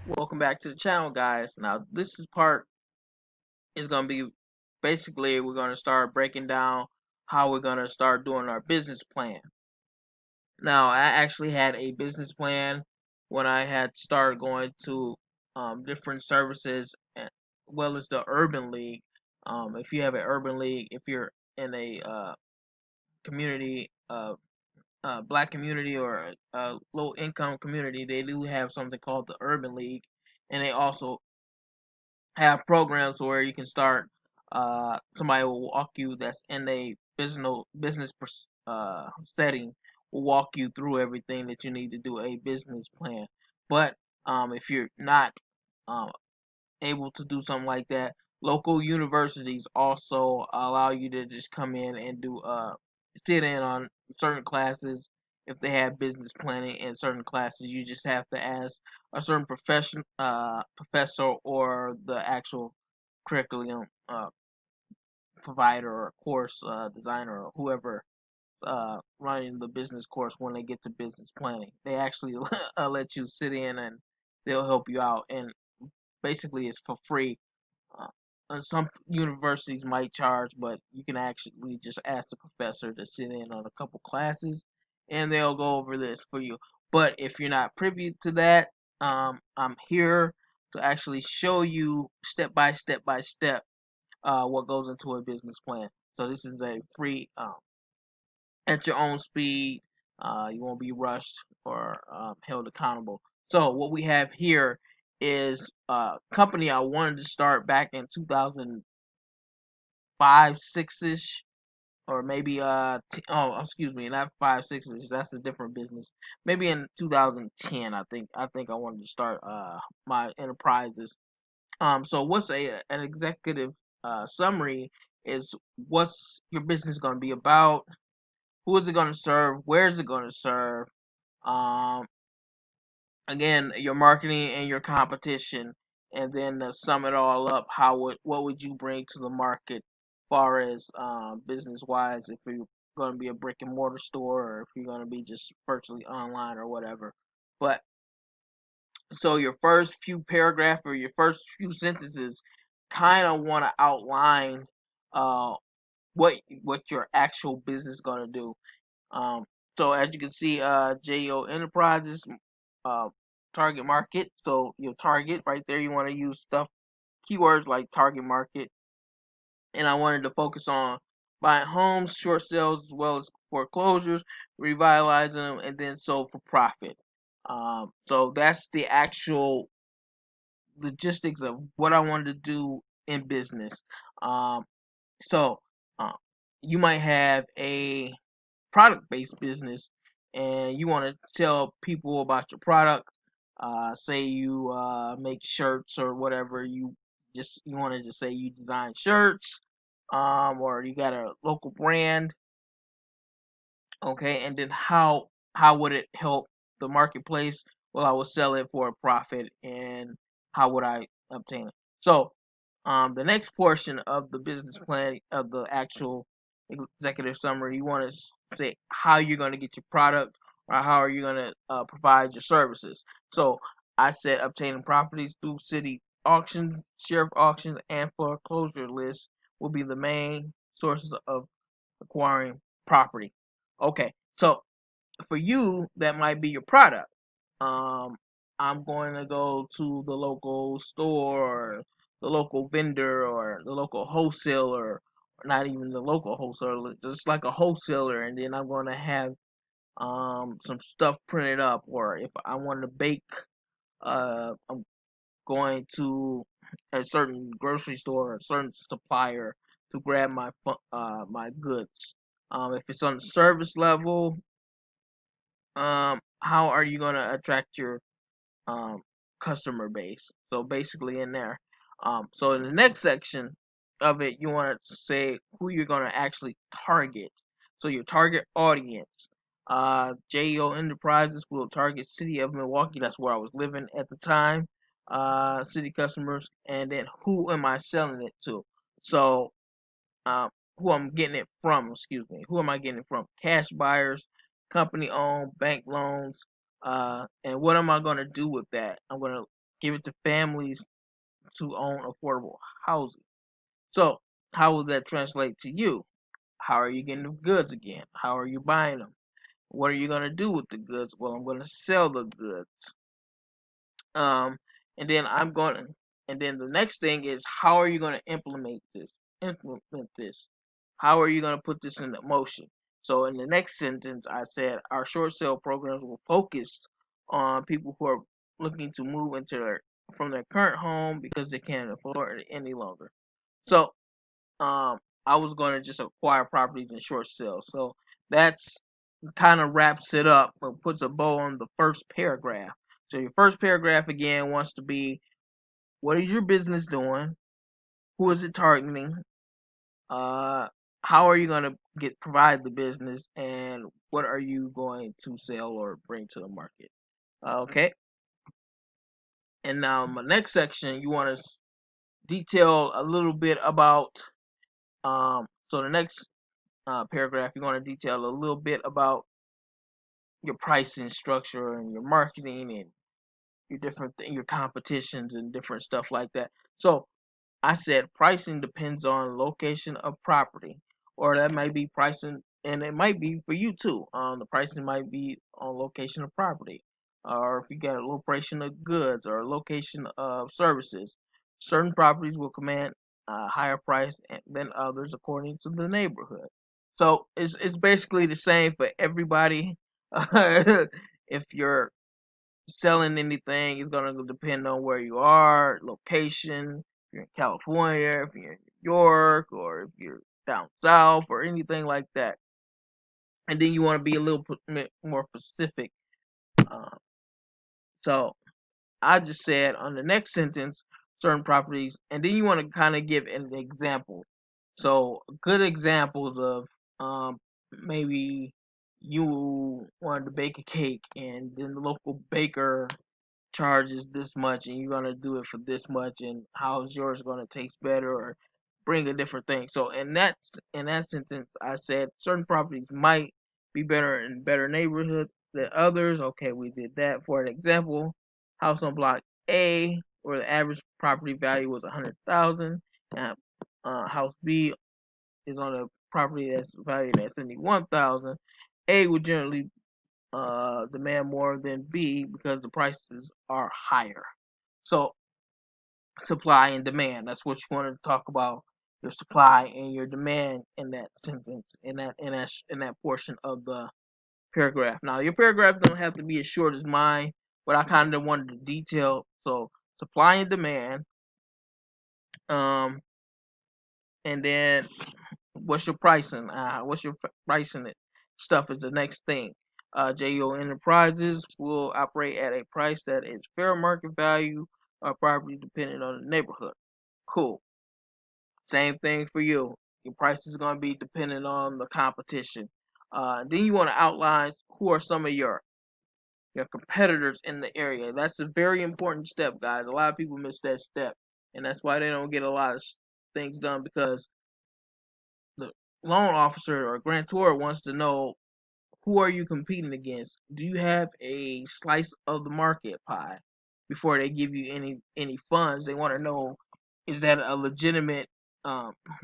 Welcome back to the channel, guys. Now, this is part is going to be basically we're going to start breaking down how we're going to start doing our business plan. Now, I actually had a business plan when I had started going to different services, as well as the Urban League. If you have an Urban League, if you're in a community, black community or a low income community, they do have something called the Urban League, and they also have programs where you can start. Somebody will walk you that's in a business setting will walk you through everything that you need to do a business plan. But if you're not um, able to do something like that, local universities also allow you to just come in and do sit in on certain classes. If they have business planning in certain classes, you just have to ask a certain professor or the actual curriculum provider or course designer or whoever running the business course when they get to business planning. They actually let you sit in and they'll help you out, and basically it's for free. uh, and some universities might charge, but you can actually just ask the professor to sit in on a couple classes, and they'll go over this for you. But if you're not privy to that, I'm here to actually show you step by step what goes into a business plan. So this is a free, at your own speed. You won't be rushed or held accountable. So what we have here is a company I wanted to start back in 2005, 6ish, or maybe oh, excuse me, not 5, 6ish. That's a different business. Maybe in 2010, I think I wanted to start my enterprises. So what's an executive summary is what's your business going to be about, who is it going to serve, where is it going to serve, um, again, your marketing and your competition, and then to sum it all up, what would you bring to the market, far as business wise, if you're going to be a brick and mortar store or if you're going to be just virtually online or whatever. But so your first few paragraph or your first few sentences kind of want to outline uh, what your actual business is going to do. Um, so as you can see, JO Enterprises, uh, target market. So your target right there, you want to use keywords like target market. And I wanted to focus on buying homes, short sales, as well as foreclosures, revitalizing them, and then sold for profit. So that's the actual logistics of what I wanted to do in business. Um, so uh, you might have a product based business and you want to tell people about your product. Say you make shirts or whatever, you want to just say you design shirts, or you got a local brand. Okay, and then how would it help the marketplace? Well, I would sell it for a profit, and how would I obtain it? So, the next portion of the business plan of the actual executive summary, you want to say how you're going to get your product or how are you going to provide your services. So, I said obtaining properties through city auctions, sheriff auctions, and foreclosure lists will be the main sources of acquiring property. Okay, so for you, that might be your product. Um, I'm going to go to the local store or the local vendor or the local wholesaler, or not even the local wholesaler, just like a wholesaler, and then I'm going to have some stuff printed up. Or if I want to bake, I'm going to a certain grocery store or a certain supplier to grab my goods. If it's on the service level, how are you going to attract your um, customer base? So basically, in there. So in the next section of it, you want to say who you're going to actually target. So your target audience. JEO Enterprises will target city of Milwaukee. That's where I was living at the time. City customers, and then who am I selling it to? So, um, who I'm getting it from, excuse me, who am I getting it from? Cash buyers, company owned, bank loans, and what am I going to do with that? I'm going to give it to families to own affordable housing. So, how will that translate to you? How are you getting the goods again? How are you buying them? What are you going to do with the goods? Well, I'm going to sell the goods. Um, and then I'm going to, and then the next thing is how are you going to implement this? Implement this. How are you going to put this into motion? So in the next sentence, I said our short sale programs will focus on people who are looking to move into from their current home because they can't afford it any longer. So I was going to just acquire properties in short sales. So that's kind of wraps it up or puts a bow on the first paragraph. So your first paragraph again wants to be what is your business doing? Who is it targeting? Uh, how are you going to provide the business, and what are you going to sell or bring to the market? Okay. And now my next section, you want to detail a little bit about. So the next paragraph, you're going to detail a little bit about your pricing structure and your marketing and your your competitions and different stuff like that. So I said pricing depends on location of property, or that might be pricing, and it might be for you too. The pricing might be on location of property, or if you got a location of goods or a location of services. Certain properties will command a higher price than others according to the neighborhood. So it's basically the same for everybody. If you're selling anything, it's gonna depend on where you are, location. If you're in California, if you're in New York, or if you're down south, or anything like that. And then you want to be a little more specific. Uh, so I just said on the next sentence, certain properties, and then you want to kind of give an example. So good examples of maybe you wanted to bake a cake, and then the local baker charges this much and you're gonna do it for this much, and how's yours gonna taste better or bring a different thing. So in that sentence I said certain properties might be better in better neighborhoods than others. Okay, we did that. For an example, house on block A where the average property value was 100,000, and house B is on a property that's valued at 71,000. A would generally demand more than B because the prices are higher. So supply and demand. That's what you want to talk about. Your supply and your demand in that sentence, in that portion of the paragraph. Now your paragraph don't have to be as short as mine, but I kind of wanted to detail. So supply and demand, um, and then what's your pricing? What's your pricing stuff is the next thing. JO Enterprises will operate at a price that is fair market value of property depending on the neighborhood. Cool. Same thing for you. Your price is going to be dependent on the competition. Then you want to outline who are some of your competitors in the area. That's a very important step, guys. A lot of people miss that step, and that's why they don't get a lot of things done because the loan officer or grantor wants to know who are you competing against. Do you have a slice of the market pie before they give you any funds? They want to know, is that a legitimate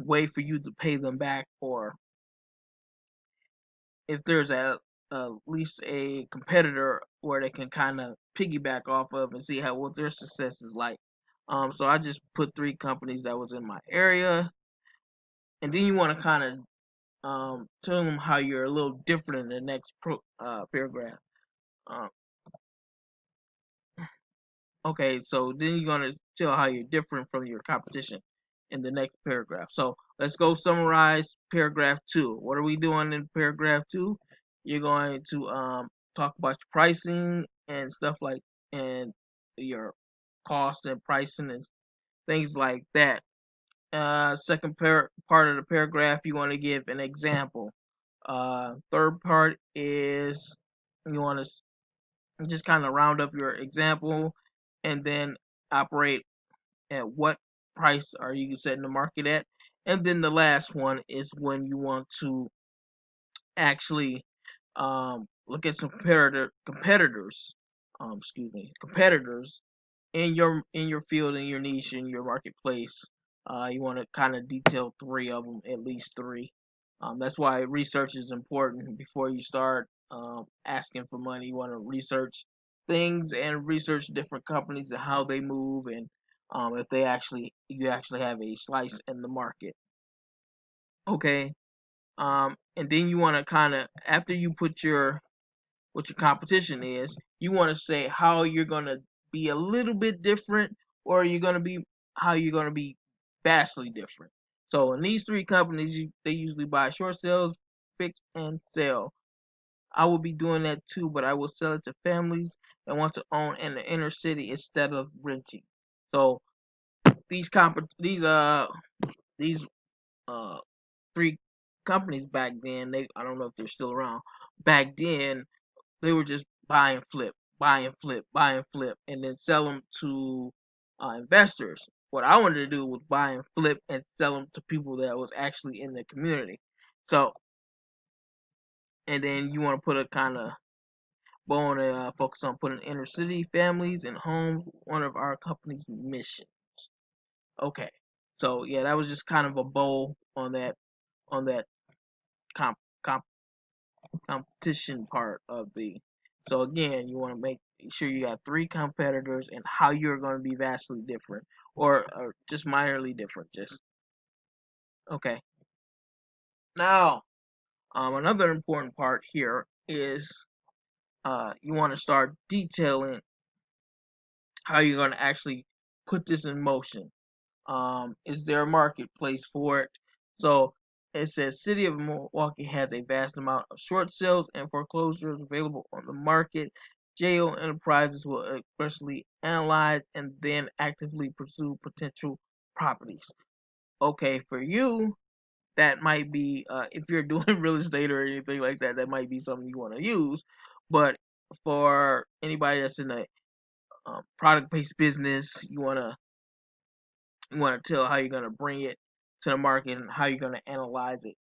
way for you to pay them back, or if there's at least a competitor where they can kind of piggyback off of and see how what their success is like. So I just put three companies that was in my area, and then you want to kind of tell them how you're a little different in the next paragraph. Um, okay, so then you're gonna tell how you're different from your competition in the next paragraph. So let's go summarize paragraph two. What are we doing in paragraph two? You're going to talk about your pricing and stuff like and your cost and pricing and things like that. Second part of the paragraph, you want to give an example. Third part is you want to just kind of round up your example and then operate at what price are you setting the market at. And then the last one is when you want to actually look at some competitors, competitors in your field, in your niche, in your marketplace. You want to kind of detail three of them, at least three. That's why research is important before you start asking for money. You want to research things and research different companies and how they move, and if you actually have a slice in the market. Okay. And then you want to kind of, after you put what your competition is, you want to say how you're gonna be a little bit different, or you're gonna be how you're gonna be vastly different. So in these three companies, they usually buy short sales, fix, and sell. I will be doing that too, but I will sell it to families that want to own in the inner city instead of renting. So these these uh three companies back then, I don't know if they're still around. Back then, they were just buy and flip, buy and flip, buy and flip, and then sell them to investors. What I wanted to do was buy and flip and sell them to people that was actually in the community. So, and then you want to put a kind of bow on focus on putting inner city families and homes one of our company's mission. Okay, so yeah, that was just kind of a bow on that comp, comp competition part of the. So again, you want to make sure you got three competitors and how you're going to be vastly different, or just minorly different. Just okay. Now, another important part here is you want to start detailing how you're going to actually put this in motion. Is there a marketplace for it? So it says City of Milwaukee has a vast amount of short sales and foreclosures available on the market. JO Enterprises will aggressively analyze and then actively pursue potential properties. Okay, for you, that might be if you're doing real estate or anything like that, that might be something you want to use. But for anybody that's in a product-based business, you want to tell how you're going to bring it to the market and how you're going to analyze it.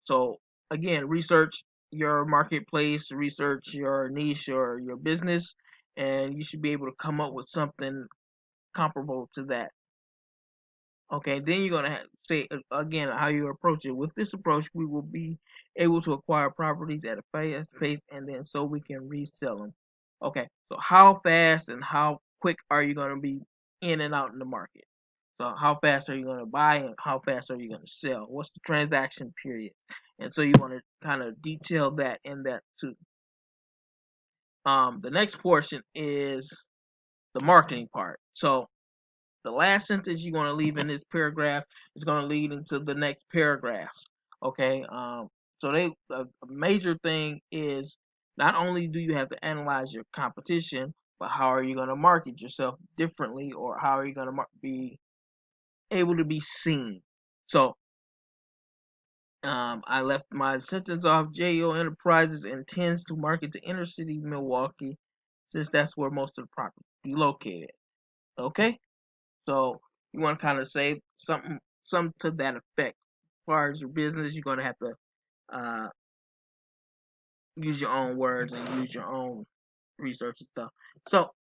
So again, research your marketplace, research your niche or your business, and you should be able to come up with something comparable to that. Okay, then you're gonna say again how you approach it. With this approach, we will be able to acquire properties at a fast pace, and then so we can resell them. Okay, so how fast and how quick are you gonna be in and out in the market? So how fast are you gonna buy and how fast are you gonna sell? What's the transaction period? And so you want to kind of detail that in that too. The next portion is the marketing part. So the last sentence you're going to leave in this paragraph is going to lead into the next paragraphs. Okay. So a major thing is not only do you have to analyze your competition, but how are you going to market yourself differently, or how are you going to be able to be seen? So I left my sentence off. JO Enterprises intends to market to inner city Milwaukee, since that's where most of the property be located. Okay. So you want to kind of say something to that effect. As far as your business, you're going to have to uh, use your own words and use your own research and stuff. So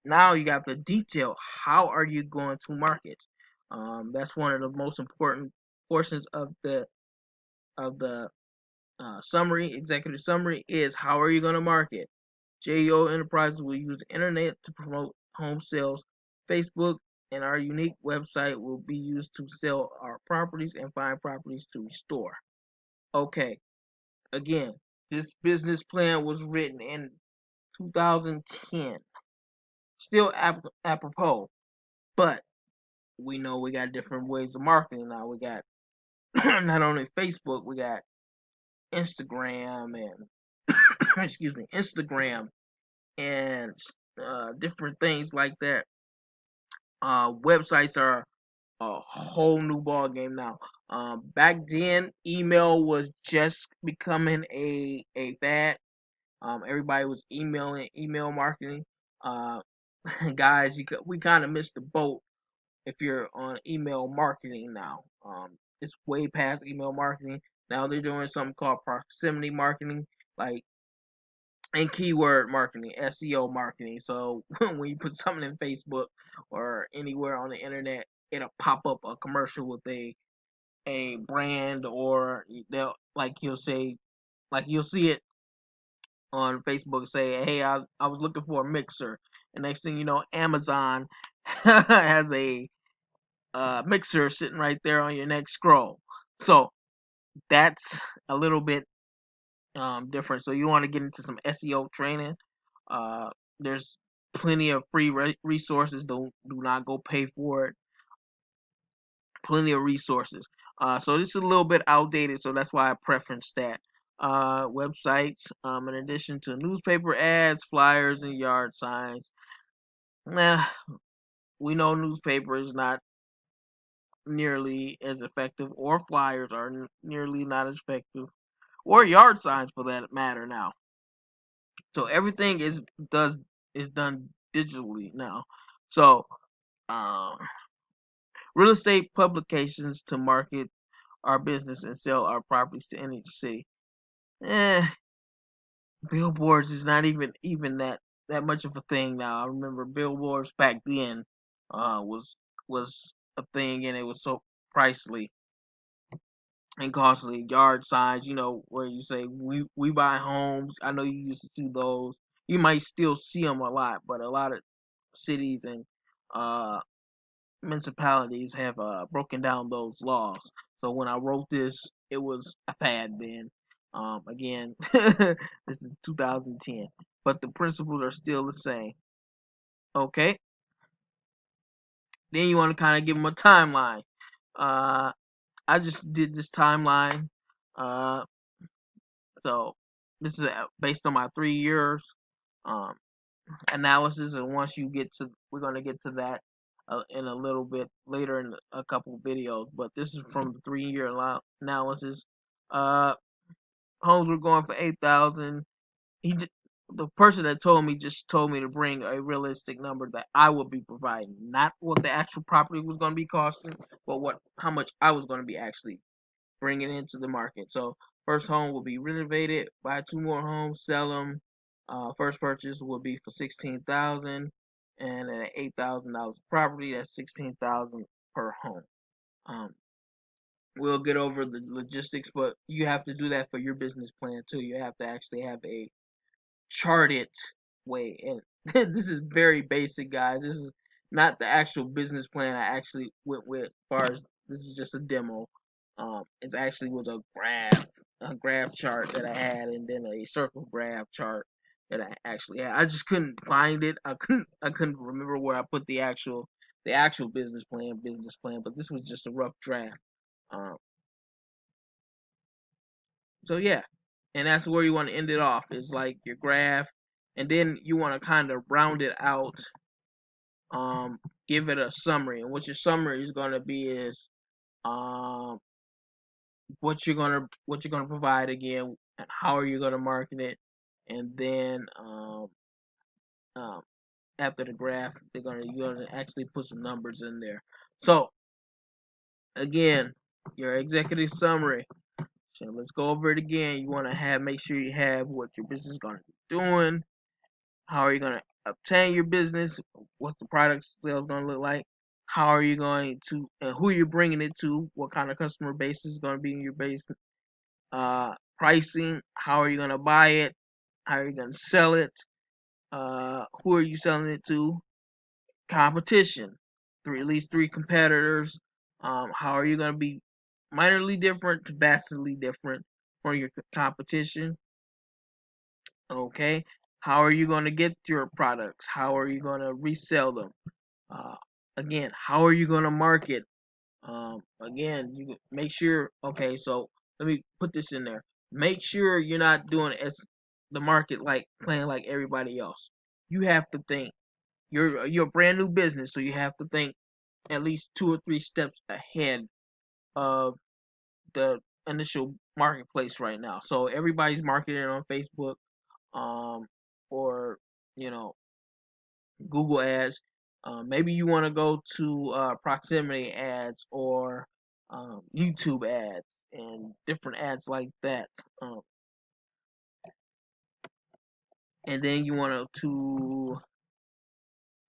now you got the detail. How are you going to market? That's one of the most important portions of the summary, executive summary, is how are you going to market? JO Enterprises will use the internet to promote home sales. Facebook and our unique website will be used to sell our properties and find properties to restore. Okay, again, this business plan was written in 2010. Still apropos, but we know we got different ways of marketing now. We got not only Facebook, we got Instagram and excuse me, Instagram and different things like that. Websites are a whole new ball game now. Back then, email was just becoming a fad. Everybody was emailing, email marketing. Uh, guys, we kind of missed the boat if you're on email marketing now. It's way past email marketing. Now they're doing something called proximity marketing, like and keyword marketing, SEO marketing. So when you put something in Facebook or anywhere on the internet, it'll pop up a commercial with a brand, or they'll like you'll see it on Facebook say, "Hey, I was looking for a mixer," and next thing you know, Amazon has a mixer sitting right there on your next scroll. So that's a little bit different. So you want to get into some SEO training. Uh, there's plenty of free resources. Do not go pay for it. Plenty of resources. So this is a little bit outdated, so that's why I preference that. Websites, in addition to newspaper ads, flyers, and yard signs. Nah, we know newspaper is not nearly as effective, or flyers are nearly not as effective, or yard signs for that matter now. So everything does is done digitally now. So um, real estate publications to market our business and sell our properties to any city. Eh, billboards is not even that much of a thing now. I remember billboards back then was a thing, and it was so pricey and costly. Yard signs, where you say we buy homes. I know you used to see those. You might still see them a lot, but a lot of cities and uh, municipalities have broken down those laws. So when I wrote this, it was a fad then. Again, this is 2010, but the principles are still the same. Okay, then you want to kind of give them a timeline. Uh, I just did this timeline. Uh, So this is based on my 3 years um, analysis, and once we're gonna get to that in a little bit later in a couple videos. But this is from the 3 year analysis. Uh, Homes were going for 8,000. The person that told me just told me to bring a realistic number that I would be providing, not what the actual property was going to be costing, but how much I was going to be actually bring it into the market. So first home will be renovated, buy two more homes, sell them. First purchase will be for 16,000, and at $8,000 property, that's 16,000 per home. Um, we'll get over the logistics, but you have to do that for your business plan too. You have to actually have a charted way. And this is very basic, guys. This is not the actual business plan I actually went with. As far as this is just a demo. It actually was a graph chart that I had, and then a circle graph chart that I actually had. I just couldn't find it. I couldn't remember where I put the actual business plan. But this was just a rough draft. Um, So yeah, and that's where you want to end it off. Is like your graph, and then you want to kind of round it out. Um, Give it a summary, and what your summary is going to be is um what you're gonna provide again, and how are you gonna market it, and then um after the graph, you're gonna actually put some numbers in there. So again, your executive summary. So let's go over it again. You want to make sure you have what your business is going to be doing. How are you going to obtain your business? What's the product sales going to look like? How are you going to, and who you're bringing it to? What kind of customer base is going to be in your base? Pricing. How are you going to buy it? How are you going to sell it? Who are you selling it to? Competition. At least three competitors. How are you going to be minorly different to vastly different from your competition? Okay. How are you going to get your products? How are you going to resell them? Uh, Again, how are you going to market? Again, you make sure. Okay, so let me put this in there. Make sure you're not doing as the market like playing like everybody else. You have to think. You're a brand new business, so you have to think at least 2 or 3 steps ahead of the initial marketplace right now. So everybody's marketing on Facebook, um, or you know Google ads. Maybe you want to go to proximity ads or YouTube ads and different ads like that. And then you want to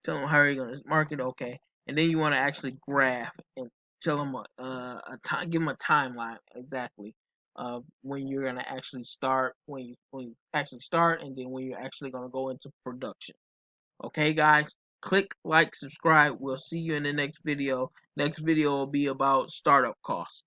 tell them how you're going to market, okay. And then you want to actually graph and tell them a time, give them a timeline exactly of when you're going to actually start, when you actually start, and then when you're actually going to go into production. Okay, guys, click like, subscribe. We'll see you in the next video. Next video will be about startup costs.